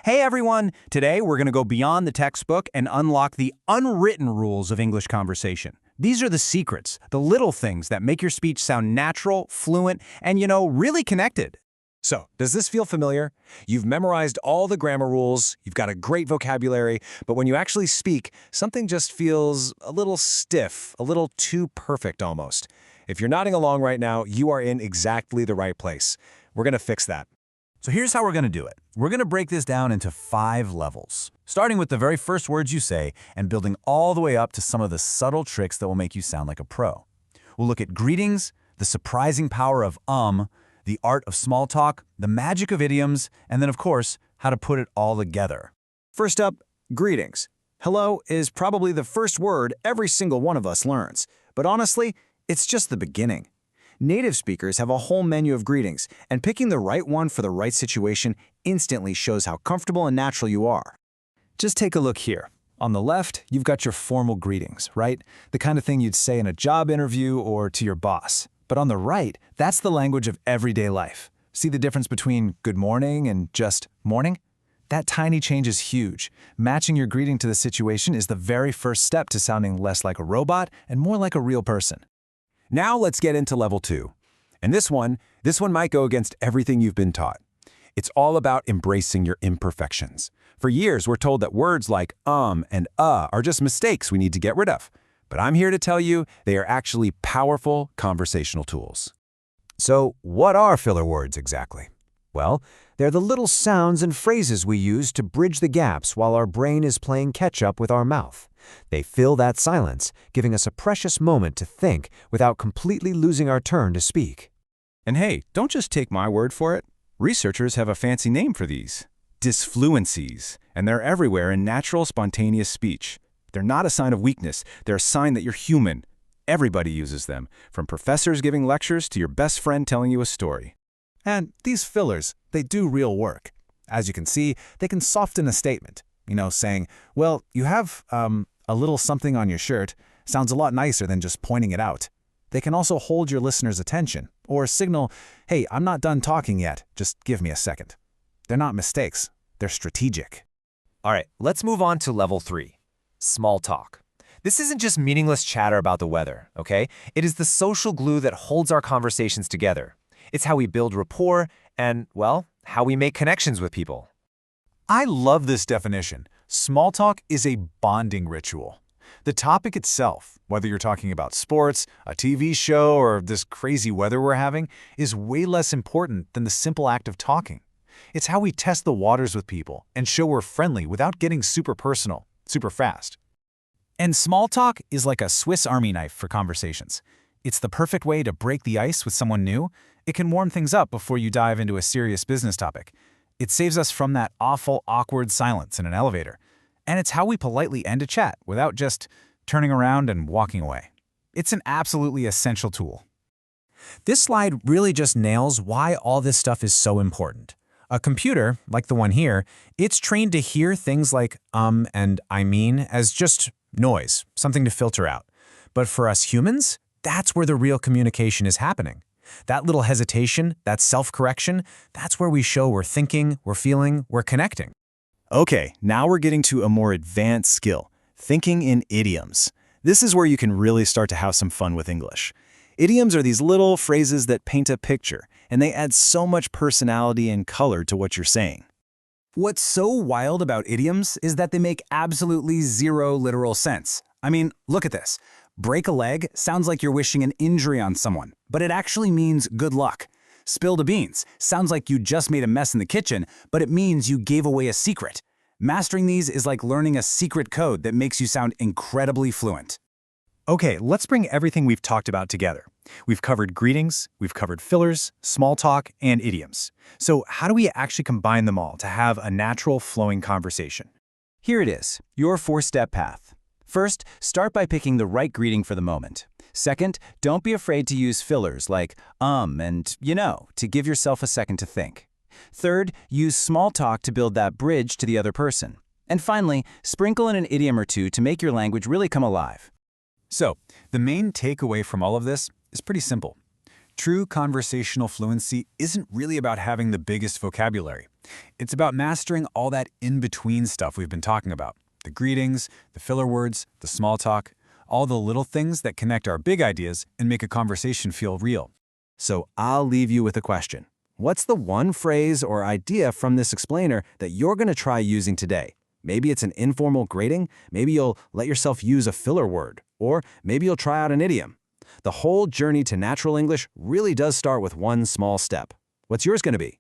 Hey everyone! Today we're going to go beyond the textbook and unlock the unwritten rules of English conversation. These are the secrets, the little things that make your speech sound natural, fluent, and, really connected. So, does this feel familiar? You've memorized all the grammar rules, you've got a great vocabulary, but when you actually speak, something just feels a little stiff, a little too perfect almost. If you're nodding along right now, you are in exactly the right place. We're going to fix that. So here's how we're going to do it. We're going to break this down into 5 levels, starting with the very first words you say and building all the way up to some of the subtle tricks that will make you sound like a pro. We'll look at greetings, the surprising power of the art of small talk, the magic of idioms, and then, of course, how to put it all together. First up, greetings. Hello is probably the first word every single one of us learns, but honestly, it's just the beginning. Native speakers have a whole menu of greetings, and picking the right one for the right situation instantly shows how comfortable and natural you are. Just take a look here. On the left, you've got your formal greetings, right? The kind of thing you'd say in a job interview or to your boss. But on the right, that's the language of everyday life. See the difference between good morning and just morning? That tiny change is huge. Matching your greeting to the situation is the very first step to sounding less like a robot and more like a real person. Now let's get into level 2. And this one might go against everything you've been taught. It's all about embracing your imperfections. For years, we're told that words like and are just mistakes we need to get rid of. But I'm here to tell you they are actually powerful conversational tools. So what are filler words exactly? Well, they're the little sounds and phrases we use to bridge the gaps while our brain is playing catch-up with our mouth. They fill that silence, giving us a precious moment to think without completely losing our turn to speak. And hey, don't just take my word for it. Researchers have a fancy name for these: disfluencies, and they're everywhere in natural, spontaneous speech. They're not a sign of weakness. They're a sign that you're human. Everybody uses them, from professors giving lectures to your best friend telling you a story. And these fillers, they do real work. As you can see, they can soften a statement. Saying, well, you have a little something on your shirt sounds a lot nicer than just pointing it out. They can also hold your listener's attention or signal, hey, I'm not done talking yet, just give me a second. They're not mistakes, they're strategic. All right, let's move on to level 3, small talk. This isn't just meaningless chatter about the weather, okay? It is the social glue that holds our conversations together. It's how we build rapport and, well, how we make connections with people. I love this definition. Small talk is a bonding ritual. The topic itself, whether you're talking about sports, a TV show, or this crazy weather we're having, is way less important than the simple act of talking. It's how we test the waters with people and show we're friendly without getting super personal, super fast. And small talk is like a Swiss Army knife for conversations. It's the perfect way to break the ice with someone new. It can warm things up before you dive into a serious business topic. It saves us from that awful, awkward silence in an elevator. And it's how we politely end a chat without just turning around and walking away. It's an absolutely essential tool. This slide really just nails why all this stuff is so important. A computer, like the one here, it's trained to hear things like and I mean as just noise, something to filter out. But for us humans, that's where the real communication is happening. That little hesitation, that self-correction, that's where we show we're thinking, we're feeling, we're connecting. Okay, now we're getting to a more advanced skill, thinking in idioms. This is where you can really start to have some fun with English. Idioms are these little phrases that paint a picture, and they add so much personality and color to what you're saying. What's so wild about idioms is that they make absolutely zero literal sense. I mean, look at this. Break a leg sounds like you're wishing an injury on someone, but it actually means good luck. Spill the beans sounds like you just made a mess in the kitchen, but it means you gave away a secret. Mastering these is like learning a secret code that makes you sound incredibly fluent. Okay, let's bring everything we've talked about together. We've covered greetings, we've covered fillers, small talk, and idioms. So how do we actually combine them all to have a natural, flowing conversation? Here it is, your 4-step path. First, start by picking the right greeting for the moment. Second, don't be afraid to use fillers like and to give yourself a second to think. Third, use small talk to build that bridge to the other person. And finally, sprinkle in an idiom or two to make your language really come alive. So, the main takeaway from all of this is pretty simple. True conversational fluency isn't really about having the biggest vocabulary. It's about mastering all that in-between stuff we've been talking about. The greetings, the filler words, the small talk, all the little things that connect our big ideas and make a conversation feel real. So I'll leave you with a question. What's the one phrase or idea from this explainer that you're going to try using today? Maybe it's an informal greeting, maybe you'll let yourself use a filler word, or maybe you'll try out an idiom. The whole journey to natural English really does start with one small step. What's yours going to be?